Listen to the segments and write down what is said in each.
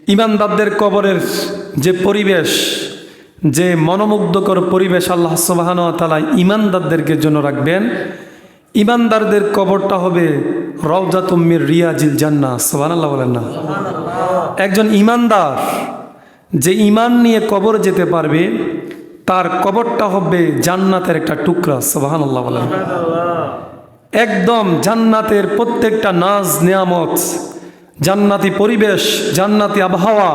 ইমানদারদের কবরের যে পরিবেশ, যে মনোমুগ্ধকর পরিবেশ আল্লাহ সুবহানাহু ওয়া তাআলা ইমানদারদের জন্য রাখবেন। ইমানদারদের কবরটা হবে রাউযাতুম মির রিয়াজিল জান্নাহ। সুবহানাল্লাহ বলেন না? একজন ইমানদার যে ইমান নিয়ে কবর যেতে পারবে তার কবরটা হবে জান্নাতের একটা টুকরা। সুবহানাল্লাহ বলেন। একদম জান্নাতের প্রত্যেকটা নাজ নিয়ামত, জান্নাতি পরিবেশ, জান্নাতি আবহাওয়া,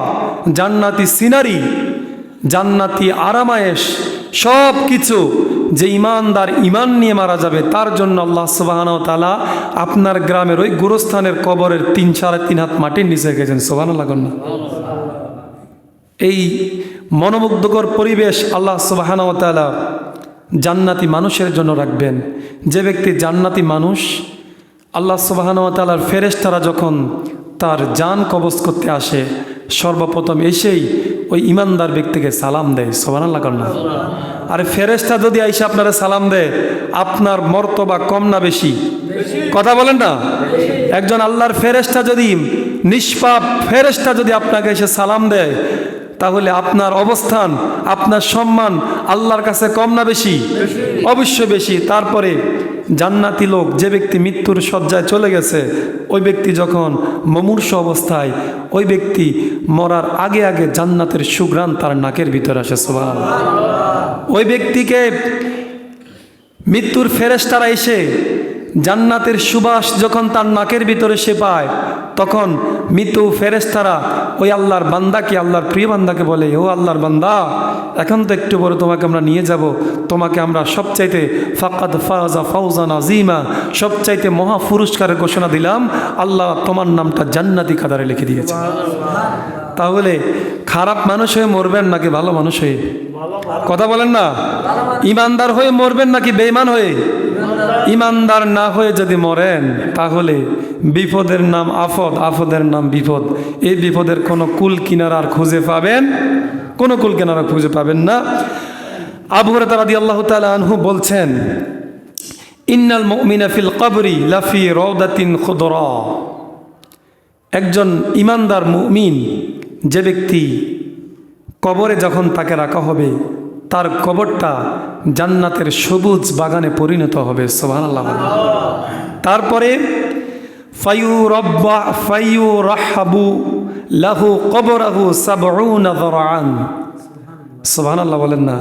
জান্নাতি সিনারি, জান্নাতি আরামায়েশ, সব কিছু যে ইমানদার ইমান নিয়ে মারা যাবে তার জন্য আল্লাহ সুবহানাহু ওয়া তাআলা আপনার গ্রামের ওই গোরস্থানের কবরের 3-3.5 হাত মাটির নিচে গেছেন। সুবহানাল্লাহ না? এই মনোমুগ্ধকর পরিবেশ আল্লাহ সুবহানাহু ওয়া তাআলা জান্নাতি মানুষের জন্য রাখবেন। যে ব্যক্তি জান্নাতি মানুষ, আল্লাহ সুবহানাহু ওয়া তাআলার ফেরেশতারা যখন তার জান কবজ করতে আসে সর্বপ্রথম এসেই ওই ইমানদার ব্যক্তিকে সালাম দেয়। সুবহানাল্লাহ না? আর ফেরেশতা যদি আইসা আপনারা সালাম দেয়, আপনার মর্তবা কম না বেশি? কথা বলেন না? একজন আল্লাহর ফেরেশতা যদি, নিষ্পাপ ফেরেশতা যদি আপনাকে এসে সালাম দেয়, তাহলে আপনার অবস্থান, আপনার সম্মান আল্লাহর কাছে কম না বেশি? অবশ্যই বেশি। তারপরে জান্নাতি লোক, যে ব্যক্তি মৃত্যুর শয্যায় চলে গেছে, ওই ব্যক্তি যখন মুমূর্ষু অবস্থায়, ওই ব্যক্তি মরার আগে আগে জান্নাতের সুঘ্রাণ তার নাকের ভিতরে আসে। সুবহানাল্লাহ। ওই ব্যক্তিকে মৃত্যুর ফেরেশতারা এসে জান্নাতের সুবাস যখন তার নাকের ভিতরে সে পায়, তখন মৃত্যু ফেরেশতারা ওই আল্লাহর বান্দাকে, আল্লাহর প্রিয় বান্দাকে বলে, ও আল্লাহর বান্দা, এখন তো একটু বড় তোমাকে আমরা নিয়ে যাব, তোমাকে আমরা সবচাইতে ফাকাদ ফাজা ফাওজান আযীমা, সবচাইতে মহা পুরস্কারের ঘোষণা দিলাম, আল্লাহ তোমার নামটা জান্নাতি কাতারে লিখে দিয়েছে। তাহলে খারাপ মানুষ হয়ে মরবেন নাকি ভালো মানুষ হয়ে? কথা বলেন না? ইমানদার হয়ে মরবেন নাকি বেঈমান হয়ে? ইমানদার না হয়ে যদি মরেন, তাহলে বিপদের নাম আফদ, আফদের নাম বিপদ। এই বিপদের কোনো কুল কিনারা খুঁজে পাবেন? কোনো কুল কিনারা খুঁজে পাবেন না। আবু হুরায়রা রাদিয়াল্লাহু তাআলা আনহু বলছেন, ইন্নাল মুমিনা ফিল কবরি লাফি রাউদাতিন খুদরা। একজন ইমানদার মুমিন, যে ব্যক্তি কবরে যখন তাকে রাখা হবে, তার কবরটা জান্নাতের সবুজ বাগানে পরিণত হবে। সুবহানাল্লাহ। তারপরে ফায়ুরাহহাবু লাহু কবরাহু 70 যারাআন। সুবহানাল্লাহ বলেন না?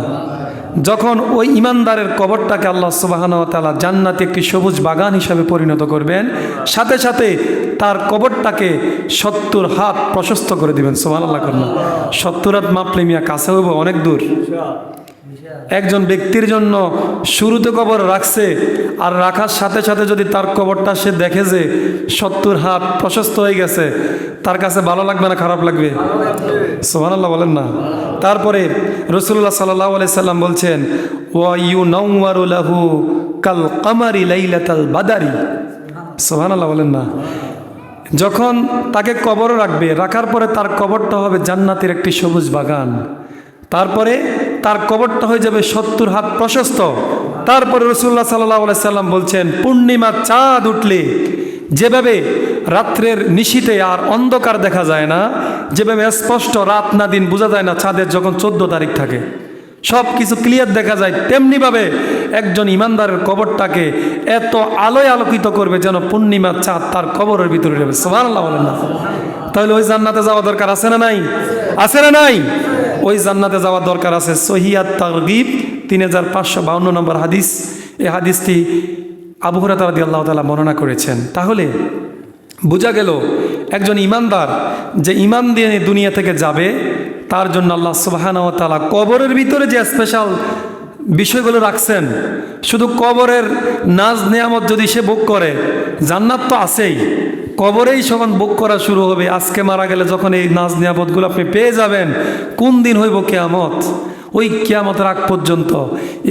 যখন ওই ইমানদারের কবরটাকে আল্লাহ সুবহানাহু ওয়া তাআলা জান্নাতে একটি সবুজ বাগান হিসাবে পরিণত করবেন, সাথে সাথে তার কবরটাকে 70 হাত প্রশস্ত করে দিবেন। সুবহানাল্লাহ করেন না? 70 হাত মাপলে মিয়া কাছে হইব অনেক দূর। একজন ব্যক্তির জন্য শুরুতে কবর রাখছে, আর রাখার সাথে সাথে যদি তার কবরটা সে দেখে যে 70 হাত প্রশস্ত হয়ে গেছে, তার কাছে ভালো লাগবে না খারাপ লাগবে? সুবহানাল্লাহ বলেন না? তারপরে রাসূলুল্লাহ সাল্লাল্লাহু আলাইহি সাল্লাম বলছেন, ওয়া ইউনাওয়ারু লাহু কাল কামারি লাইলাতাল বাদারি। সুবহানাল্লাহ বলেন না? যখন তাকে কবর রাখবে, রাখার পরে তার কবরটা হবে জান্নাতের একটি সবুজ বাগান। তারপরে তার কবরটা হয়ে যাবে 70 হাত প্রশস্ত। তারপরে রাসূলুল্লাহ সাল্লাল্লাহু আলাইহি সাল্লাম বলছেন, পূর্ণিমা চাঁদ উঠলে যেভাবে রাত্রের নিশীথে আর অন্ধকার দেখা যায় না, যেভাবে স্পষ্ট রাত না দিন বোঝা যায় না, চাঁদের যখন 14 তারিখ থাকে সব কিছু ক্লিয়ার দেখা যায়, তেমনিভাবে একজন ইমানদারের কবরটাকে এত আলোয় আলোকিত করবে যেন পূর্ণিমা চাঁদ তার কবরের ভিতরে যাবে। সুবহানাল্লাহ বলেন না? তাহলে ওই জান্নাতে যাওয়া দরকার আছে না নাই? আছে না নাই? ওই জান্নাতে যাওয়ার দরকার আছে। সহিহ আত-তারগীব 3552 নম্বর হাদিস। এই হাদিসটি আবু হুরায়রা রাদিয়াল্লাহু তাআলা বর্ণনা করেছেন। তাহলে বোঝা গেল একজন ইমানদার যে ইমান দিয়ে দুনিয়া থেকে যাবে, তার জন্য আল্লাহ সুবহানাহু ওয়া তাআলা কবরের ভিতরে যে স্পেশাল বিষয়গুলো রাখছেন, শুধু কবরের নাজ নেয়ামত যদি সে ভোগ করে, জান্নাত তো আছেই, কবরেই যখন ভোগ করা শুরু হবে। আজকে মারা গেলে যখন এই নাজ নিয়ামতগুলো আপনি পেয়ে যাবেন, কোন দিন হইব কিয়ামত, ওই কিয়ামতের আগ পর্যন্ত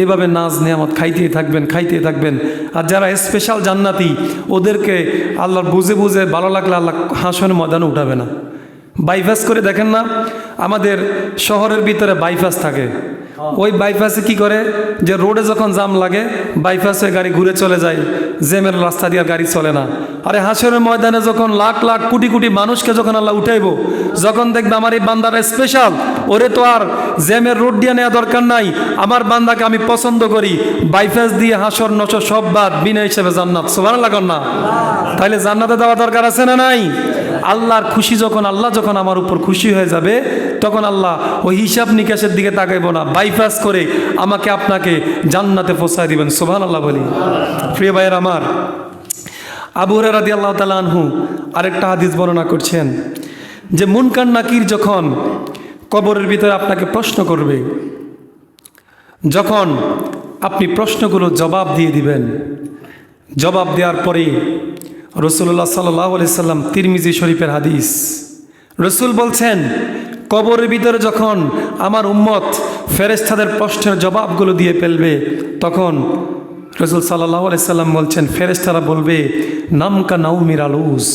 এভাবে নাজ নিয়ামত খাইতেই থাকবেন, খাইতেই থাকবেন। আর যারা স্পেশাল জান্নাতি, ওদেরকে আল্লাহর বুঝে বুঝে ভালো লাগলে আল্লাহ হাসনের ময়দানে উঠাবে না। বাইপাস করে দেখেন না, আমাদের শহরের ভিতরে বাইপাস থাকে, ওই বাইপাসে কি করে যে রোডে যখন জাম লাগে বাইপাসে গাড়ি ঘুরে চলে যায়, জ্যামের রাস্তা দিয়ে গাড়ি চলে না। আরে হাসরের ময়দানে যখন লাখ লাখ কোটি কোটি মানুষকে যখন আল্লাহ উঠাইব, যখন দেখবে আমার এই বান্দাটা স্পেশাল, ওরে তো আর জ্যামের রোড দিয়ে নেওয়া দরকার নাই, আমার বান্দাকে আমি পছন্দ করি, বাইপাস দিয়ে হাসর নশর সব বাদ, বিনা হিসেবে জান্নাত। সুবহানাল্লাহ না? তাইলে জান্নাতে দেওয়া দরকার আছে না নাই? আল্লাহর খুশি যখন, আল্লাহ যখন আমার উপর খুশি হয়ে যাবে, তখন আল্লাহ ওই হিসাব নিকাশের দিকে তাকাইব না, বাইপাস করে আমাকে আপনাকে জান্নাতে পৌঁছায় দিবেন। সুবহানাল্লাহ বলি। প্রিয় ভাইয়ের আমার, আবু হুরায়রা রাদিয়াল্লাহু তাআলা আনহু আরেকটা হাদিস বর্ণনা করছেন যে মুনকার নাকির যখন কবরের ভিতরে আপনাকে প্রশ্ন করবে, যখন আপনি প্রশ্নগুলো জবাব দিয়ে দিবেন, জবাব দেওয়ার পরে রাসূলুল্লাহ সাল্লাল্লাহু আলাইহি সাল্লাম, তিরমিজি শরীফের হাদিস, রাসূল বলছেন কবরের ভিতরে যখন আমার উম্মত ফেরেশতাদের প্রশ্নের জবাবগুলো দিয়ে ফেলবে, তখন রাসূল সাল্লাল্লাহু আলাইহি সাল্লাম বলছেন ফেরেশতারা বলবে নামকা নাউমির আলুস,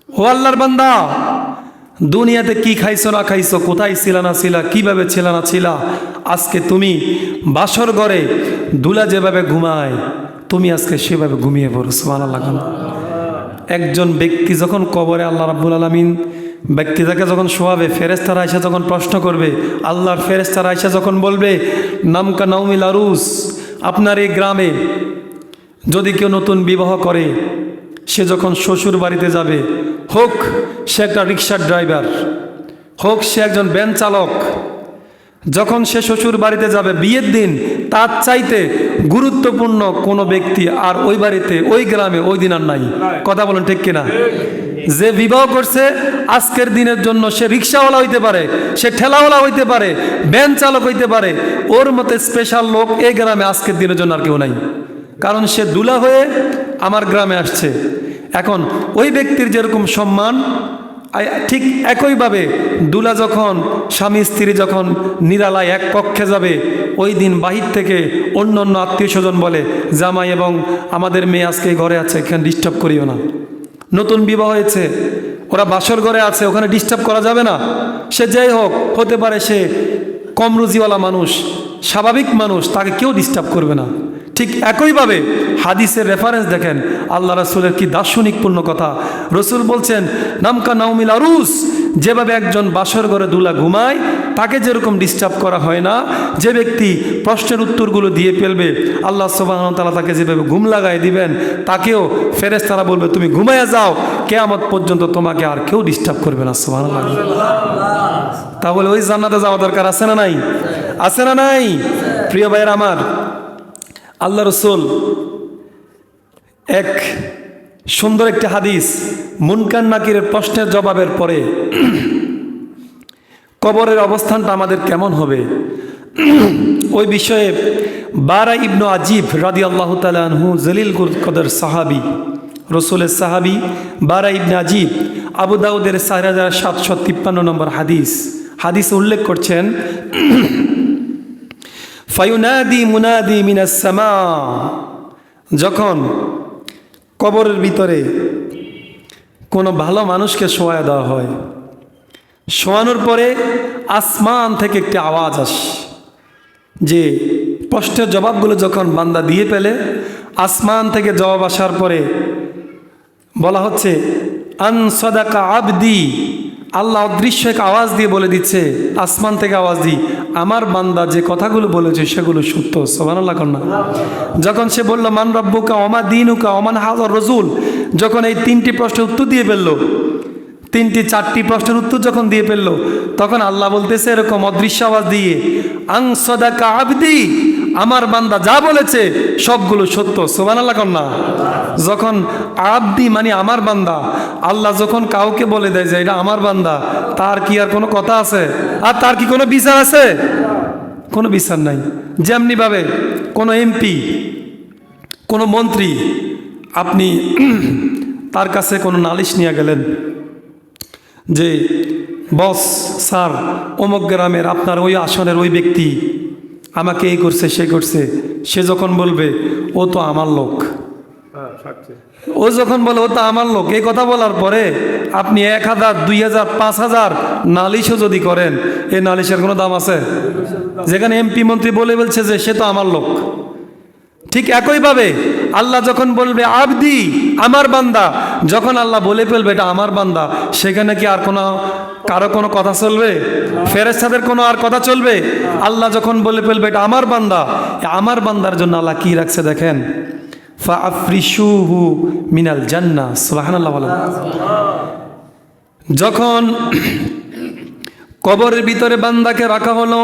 ও আল্লাহর বান্দা, দুনিয়াতে কি খাইছো না খাইছো, কোথায় ছিলা না ছিলা, কিভাবে ছিলা না ছিলা, আজকে তুমি বাসর ঘরে দুলা যেভাবে ঘুমায় তুমি আজকে সেভাবে ঘুমিয়ে পড়ো। সুবহানাল্লাহ। একজন ব্যক্তি যখন কবরে আল্লাহ রাব্বুল আলামিন ব্যক্তিটাকে যখন শোয়াবে, ফেরেশতারা আয়েশা যখন প্রশ্ন করবে, আল্লাহর ফেরেশতারা আয়েশা যখন বলবে নামকা নাউমিল আরুস, আপনার এই গ্রামে যদি কেউ নতুন বিবাহ করে, সে যখন শ্বশুর বাড়িতে যাবে, হোক সে একটা রিক্সার ড্রাইভার, হোক সে একজন ভ্যান চালক, যখন সে শ্বশুর বাড়িতে যাবে বিয়ের দিন, তার চাইতে গুরুত্বপূর্ণ কোনো ব্যক্তি আর ওই বাড়িতে, ওই গ্রামে ওই দিন আর নাই। কথা বলেন ঠিক কিনা? যে বিবাহ করছে আজকের দিনের জন্য, সে রিক্সাওয়ালা হইতে পারে, সে ঠেলাওয়ালা হইতে পারে, ভ্যান চালক হইতে পারে, ওর মতো স্পেশাল লোক এই গ্রামে আজকের দিনের জন্য আর কেউ নাই, কারণ সে দুলা হয়ে আমার গ্রামে আসছে। এখন ওই ব্যক্তির যেরকম সম্মান, ঠিক একইভাবে দুলা যখন, স্বামী স্ত্রী যখন নিরালায় এক কক্ষে যাবে, ওই দিন বাহির থেকে অন্য অন্য আত্মীয় স্বজন বলে জামাই এবং আমাদের মেয়ে আজকে ঘরে আছে, এখানে ডিস্টার্ব করিও না। নতুন বিবাহ হয়েছে, ওরা বাসর ঘরে আছে, ওখানে ডিস্টার্ব করা যাবে না। সে যাই হোক, হতে পারে সে কম রুজিওয়ালা মানুষ, স্বাভাবিক মানুষ, তাকে কেউ ডিস্টার্ব করবে না। ঠিক একইভাবে হাদিসের রেফারেন্স দেখেন, আল্লাহ রাসূলের কি দার্শনিকপূর্ণ কথা। রাসূল বলছেন নামকা নাউমিল আরুস, যেভাবে একজন বাসর ঘরে দুলা ঘুমায় তাকে যেরকম ডিস্টার্ব করা হয় না, যে ব্যক্তি প্রশ্নের উত্তরগুলো দিয়ে ফেলবে আল্লাহ সুবহানাহু ওয়া তাআলা তাকে যেভাবে ঘুম লাগাই দিবেন, তাকেও ফেরেশতারা বলবে তুমি ঘুমাইয়া যাও, কিয়ামত পর্যন্ত তোমাকে আর কেউ ডিস্টার্ব করবে না। সুবহানাল্লাহ। তাহলে ওই জান্নাতে যাওয়া দরকার আছে না নাই? আছে না নাই? প্রিয় ভাইয়ের আমার, আল্লাহ রাসূল এক সুন্দর একটি হাদিস, মুনকার নাকিরের প্রশ্নের জবাবের পরে কবরের অবস্থানটা আমাদের কেমন হবে, ওই বিষয়ে বারা ইবনু আজিব রাদিয়াল্লাহু তাআলা আনহু, জলিল কদর সাহাবী, রাসূলের সাহাবী বারা ইবনে আজিব, আবু দাউদের 4753 নম্বর হাদিস উল্লেখ করছেন, ফায়ুনাদি মুনাদি মিনাস সামা, যখন কবরের ভিতরে কোনো ভালো মানুষকে শোয়া দেওয়া হয়, শোয়ানোর পরে আসমান থেকে একটি আওয়াজ আসে, যে প্রশ্নের জবাবগুলো যখন বান্দা দিয়ে পেলে, আসমান থেকে জবাব আসার পরে বলা হচ্ছে আন সাদাকা আবদি, আল্লাহ অদৃশ্য এক আওয়াজ দিয়ে বলে দিচ্ছে, আসমান থেকে আওয়াজ দি, আমার বান্দা যে কথাগুলো বলেছে সেগুলো সত্য। সুবহানাল্লাহ কন্যা। যখন সে বলল মান রব্বুকা ওমা দীনুকা ওমান হাযার রাসূল, যখন এই তিনটি প্রশ্নের উত্তর দিয়ে ফেললো, চারটি প্রশ্নের উত্তর যখন দিয়ে ফেললো, তখন আল্লাহ বলতেছে এরকম অদৃশ্য আওয়াজ দিয়ে, আন সাদাকা আবদি, আমার বান্দা যা বলেছে সবগুলো সত্য। সুবহানাল্লাহ কন্যা। যখন আবদি মানে আমার বান্দা, আল্লাহ যখন কাউকে বলে দেয় যে এটা আমার বান্দা, তার কি আর কোনো কথা আছে? আর তার কি কোনো বিচার আছে? কোনো বিচার নাই। যেমনি ভাবে কোনো এমপি, কোনো মন্ত্রী, আপনি তার কাছে কোনো নালিশ নিয়ে গেলেন যে বস স্যার, অমুক গ্রামের আপনার ওই আসনের ওই ব্যক্তি আমাকে এই করছে সে করছে, সে যখন বলবে ও তো আমার লোক, ও যখন বলে ও তো আমার লোক, এই কথা বলার পরে আপনি 1000, 2000, 5000 নালিশও যদি করেন, এই নালিশের কোনো দাম আছে? যেখানে এমপি মন্ত্রী বলে বলছে যে সে তো আমার লোক, ঠিক একইভাবে আল্লাহ যখন বলবে আবদি, আমার বান্দা, যখন আল্লাহ বলে ফেলবে এটা আমার বান্দা, সেখানে কি আর কারো কোনো কথা চলবে? ফেরেশতাদের কোনো আর কথা চলবে? আল্লাহ যখন বলে ফেলবে এটা আমার বান্দা, আমার বান্দার জন্য আল্লাহ কি রাখছে দেখেন, ফাআফরিশুহু মিনাল জান্নাহ। সুবহানাল্লাহ বলেন। যখন কবরের ভিতরে বান্দাকে রাখা হলো,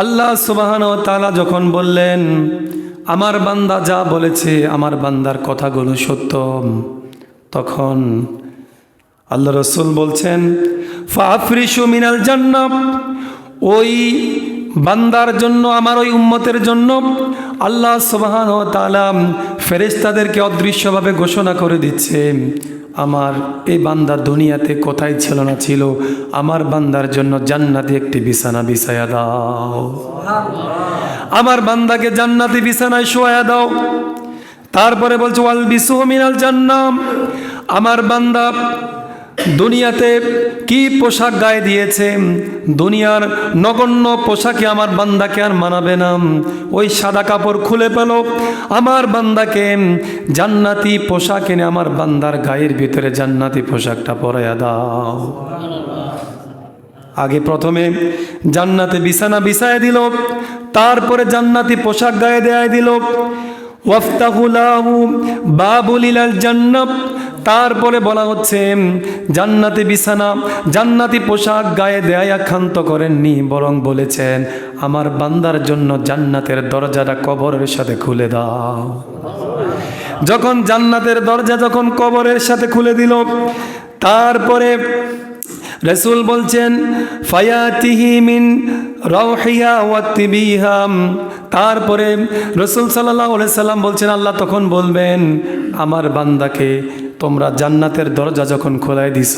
আল্লাহ সুবহানাহু ওয়া তাআলা যখন বললেন আমার বান্দা যা বলেছে, আমার বান্দার কথাগুলো সত্য, তখন আল্লাহ রাসূল বলছেন ফাআফরিশু মিনাল জান্নাহ, ওই বান্দার জন্য, আমার ওই উম্মতের জন্য আল্লাহ সুবহানাহু ওয়া তাআলা ফেরেশতাদেরকে অদৃশ্যভাবে ঘোষণা করে দিচ্ছে, আমার এই বান্দা দুনিয়াতে কোথায় ছিল না ছিল, আমার বান্দার জন্য জান্নাতি একটি বিছানা বিছায়া দাও, আমার বান্দাকে জান্নাতি বিছানায় শোয়া দাও। তারপরে বলছে ওয়াল বিসু মিনাল জান্নাহ, আমার বান্দা দুনিয়াতে কি পোশাক গায়ে দিয়েছে, দুনিয়ার নগণ্য পোশাকে আমার বান্দাকে আর মানাবে না, ওই সাদা কাপড় খুলে পেল, আমার বান্দাকে জান্নাতি পোশাক এনে আমার বান্দার গায়ের ভিতরে জান্নাতি পোশাকটা পরাইয়া দাও। আগে প্রথমে জান্নাতে বিছানা বিছায় দিল, তারপরে জান্নাতি পোশাক গায়ে দেয়া দিল। ওয়াফতাহু লাহু বাবুল ইলাল জান্নাহ, তারপরে বলা হচ্ছে জান্নাতি বিছানা, জান্নাতি পোশাক গায়ে দেয়া ক্ষান্ত করেননি, বরং বলেছেন আমার বান্দার জন্য জান্নাতের দরজাটা কবরের সাথে খুলে দাও। যখন জান্নাতের দরজা যখন কবরের সাথে খুলে দিল, তারপরে রাসূল বলছেন ফায়াতিহি মিন রাউহিহা ওয়া তিবিহা, তারপরে রাসূল সাল্লাল্লাহু আলাইহি সাল্লাম বলছেন আল্লাহ তখন বলবেন আমার বান্দাকে তোমরা জান্নাতের দরজা যখন খোলাই দিছ,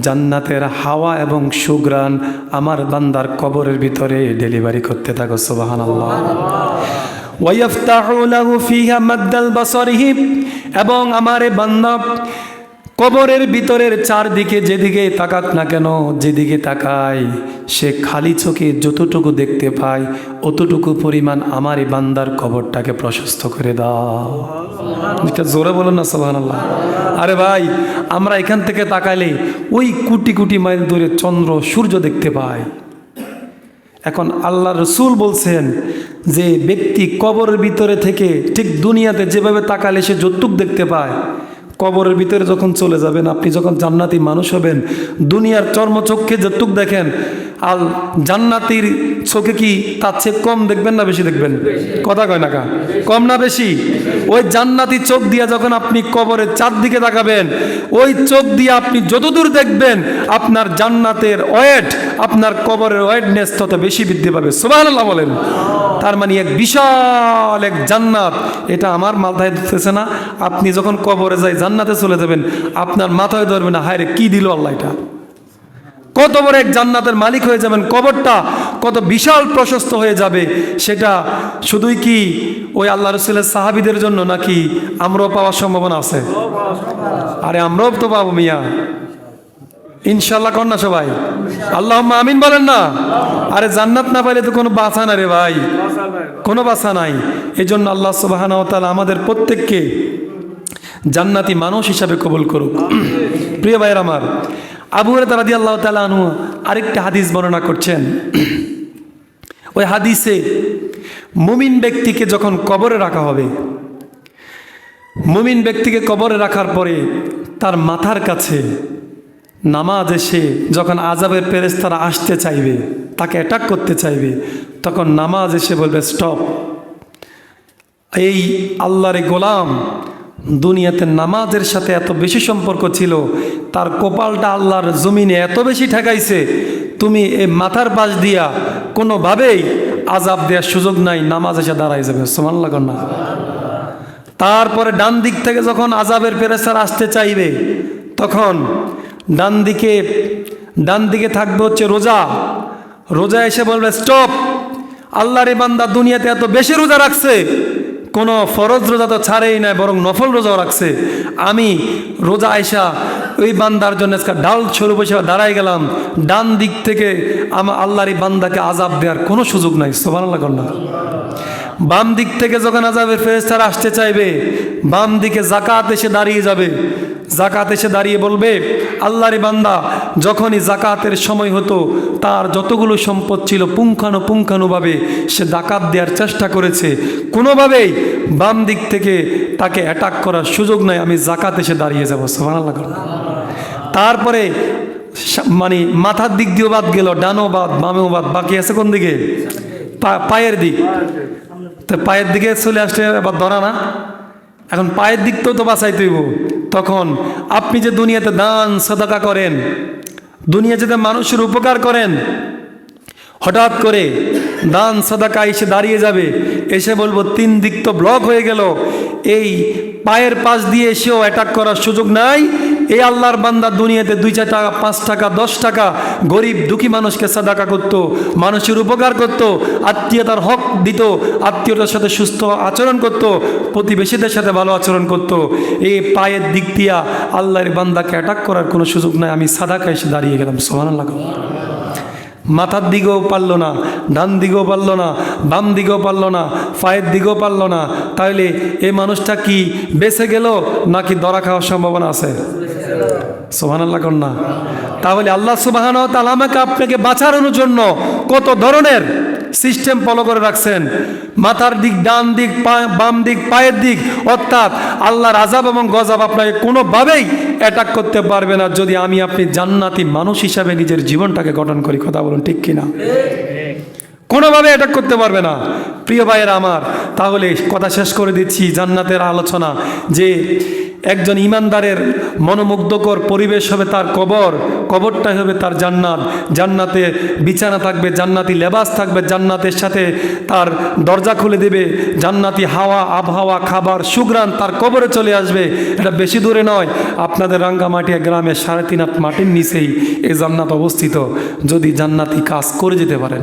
জান্নাতের হাওয়া এবং সুঘ্রাণ আমার বান্দার কবরের ভিতরে ডেলিভারি করতে থাকো। সুবহানাল্লাহ। ওয়া ইফতাহু লাহু ফিহা মাদ্দাল বাসারিহি, এবং আমার এই বান্দা কবরের ভিতরের চারদিকে যেদিকে তাকাক না কেন, যেদিকে তাকায় সে খালি চোখে যতটুকু দেখতে পায় অতটুকু পরিমাণ আমার এই বান্দার কবরটাকে প্রশস্ত করে দাও। এটা জোরে বলুন না সুবহানাল্লাহ। আরে ভাই, আমরা এখান থেকে তাকাইলে ওই কোটি কোটি মাইল দূরে চন্দ্র সূর্য দেখতে পাই। এখন আল্লাহ রাসূল বলছেন যে ব্যক্তি কবরের ভিতরে থেকে ঠিক দুনিয়াতে যেভাবে তাকালে সে যতটুক দেখতে পায়, কবরের ভিতরে যখন চলে যাবেন, আপনি যখন জান্নাতি মানুষ হবেন, দুনিয়ার চর্মচক্ষে যতটুক দেখেন আর জান্নাতির চোখে কি তার চেয়ে কম দেখবেন না বেশি দেখবেন? কথা কয় না কা, কম না বেশি? ওই জান্নাতি চোখ দিয়ে যখন আপনি কবরের চারদিকে তাকাবেন, ওই চোখ দিয়ে আপনি যতদূর দেখবেন আপনার জান্নাতের ওয়েট, আপনার কবরের ওয়েটনেস তত বেশি বৃদ্ধি পাবে। সুবহানাল্লাহ বলেন। তার মানে এক বিশাল এক জান্নাত, এটা আমার মাথায় ধরতেছে না। আপনি যখন কবরে যাই জান্নাতে চলে যাবেন, আপনার মাথায় ধরবে না হায় রে কি দিল আল্লাহ, এটা কত বড় এক জান্নাতের মালিক হয়ে যাবেন, কবরটা কত বিশাল প্রশস্ত হয়ে যাবে। সেটা শুধুই কি ওই আল্লাহ রাসূলের সাহাবীদের জন্য, নাকি আমরাও পাওয়ার সম্ভাবনা আছে? আরে আমরাও তো পাবো মিয়া, ইনশাল্লাহ। কর না সবাই আল্লাহুম্মা আমিন বলেন না? আরে জান্নাত না পাইলে তো কোনো বাঁচা না রে ভাই, কোনো বাঁচা নাই। এই জন্য আল্লাহ সুবহানাহু ওয়া তাআলা আমাদের প্রত্যেককে জান্নাতি মানুষ হিসাবে কবুল করুক। প্রিয় ভাইয়ের আমার, আবু হুরায়রা রাদিয়াল্লাহু তাআলা আনহু আরেকটা হাদিস বর্ণনা করছেন। ওই হাদিসে মুমিন ব্যক্তিকে যখন কবরে রাখা হবে, মুমিন ব্যক্তিকে কবরে রাখার পরে তার মাথার কাছে নামাজ এসে যখন আযাবের ফেরেশতারা আসতে চাইবে, তাকে অ্যাটাক করতে চাইবে, তখন নামাজ এসে বলবে স্টপ। এই আল্লাহর গোলাম দুনিয়াতে নামাজের সাথে এত বেশি সম্পর্ক ছিল, তার কপালটা আল্লাহর জমিনে এত বেশি ঠেকাইছে, তুমি এই মাথার পাশ দিয়া কোনোভাবেই আযাব দেওয়ার সুযোগ নাই, নামাজ এসে দাঁড়াই যাবে। সুবহানাল্লাহ না? তারপরে ডান দিক থেকে যখন আযাবের ফেরেশতারা আসতে চাইবে, তখন ডান দিকে থাকবে হচ্ছে রোজা। রোজা এসে বলবে স্টপ, আল্লাহর বান্দা দুনিয়াতে এত বেশি রোজা রাখছে, কোনো ফরজ রোজা তো ছাড়েই নাই, বরং নফল রোজাও রাখছে। আমি রোজা আয়সা ওই বান্দার জন্য ডাল স্বরূপ হিসেবে দাঁড়াই গেলাম, ডান দিক থেকে আমার আল্লাহর বান্দাকে আযাব দেওয়ার কোনো সুযোগ নাই। সুবহানাল্লাহ না? বাম দিক থেকে যখন আযাবের ফেরেশতারা আসতে চাইবে, বাম দিকে যাকাত এসে দাঁড়িয়ে যাবে। যাকাত এসে দাঁড়িয়ে বলবে, আল্লাহর বান্দা যখনই যাকাতের সময় হতো তার যতগুলো সম্পদ ছিল পুঙ্খানুপুঙ্খানুভাবে সে যাকাত দেওয়ার চেষ্টা করেছে, কোনোভাবেই বাম দিক থেকে তাকে অ্যাটাক করার সুযোগ নাই, আমি যাকাত এসে দাঁড়িয়ে যাব। সুবহানাল্লাহ। তারপরে মানে মাথার দিক দিয়েও বাদ গেল, ডানও বাদ বামেও বাদ, বাকি আছে কোন দিকে? পায়ের দিক। তো পায়ের দিকে চলে আসলে আবার ধরা না, এখন পায়ের দিকটাও তো বাঁচাইতে হইব। তখন আপনি যে দুনিয়াতে দান সাদাকা করেন, দুনিয়া যেতে মানুষের উপকার করেন, হঠাৎ করে দান সাদাকা এসে দাঁড়িয়ে যাবে, এসে বলবো 3 দিক তো ব্লক হয়ে গেল, এই পায়ের পাশ দিয়ে এসেও অ্যাটাক করার সুযোগ নাই। এই আল্লাহর বান্দা দুনিয়াতে 2 টাকা 5 টাকা 10 টাকা গরিব দুঃখী মানুষকে সাদাকা করত, মানুষের উপকার করত, আত্মীয়তার হক দিত, আত্মীয়তার সাথে সুস্থ আচরণ করত, প্রতিবেশীদের সাথে ভালো আচরণ করত। এই পায়ের দিক দিয়া আল্লাহর বান্দাকে অ্যাটাক করার কোনো সুযোগ নাই, আমি সাদাকা এসে দাঁড়িয়ে গেলাম। সুবহানাল্লাহ। মাথার দিকেও পারলো না, ডান দিকেও পারলো না, বাম দিকেও পারলো না, পায়ের দিকেও পারলো না, তাহলে এই মানুষটা কি বেঁচে গেল নাকি ধরা খাওয়ার সম্ভাবনা আছে? সুবহানাল্লাহ না? তাহলে আল্লাহ সুবহানাহু ওয়া তাআলা আমাকে আপনাকে বাঁচানোর জন্য কত ধরনের সিস্টেম ফলো করে রাখছেন। মাথার দিক, ডান দিক, বাম দিক, পায়ের দিক, অর্থাৎ আল্লাহর আযাব এবং গজব আপনাকে কোনোভাবেই অ্যাটাক করতে পারবে না যদি আমি আপনি জান্নাতি মানুষ হিসাবে নিজের জীবনটাকে গঠন করি। কথা বলুন ঠিক কিনা? কোনোভাবে অ্যাটাক করতে পারবে না। প্রিয় ভাইয়েরা আমার, তাহলে কথা শেষ করে দিচ্ছি জান্নাতের আলোচনা, যে একজন ইমানদারের মনোমুগ্ধকর পরিবেশ হবে তার কবর, কবরটাই হবে তার জান্নাত। জান্নাতে বিছানা থাকবে, জান্নাতি লেবাস থাকবে, জান্নাতের সাথে তার দরজা খুলে দেবে, জান্নাতি হাওয়া, আবহাওয়া, খাবার, সুঘ্রাণ তার কবরে চলে আসবে। এটা বেশি দূরে নয়, আপনাদের রাঙ্গামাটিয়া গ্রামে 3.5 হাত মাটির নিচেই এই জান্নাত অবস্থিত, যদি জান্নাতি কাজ করে যেতে পারেন।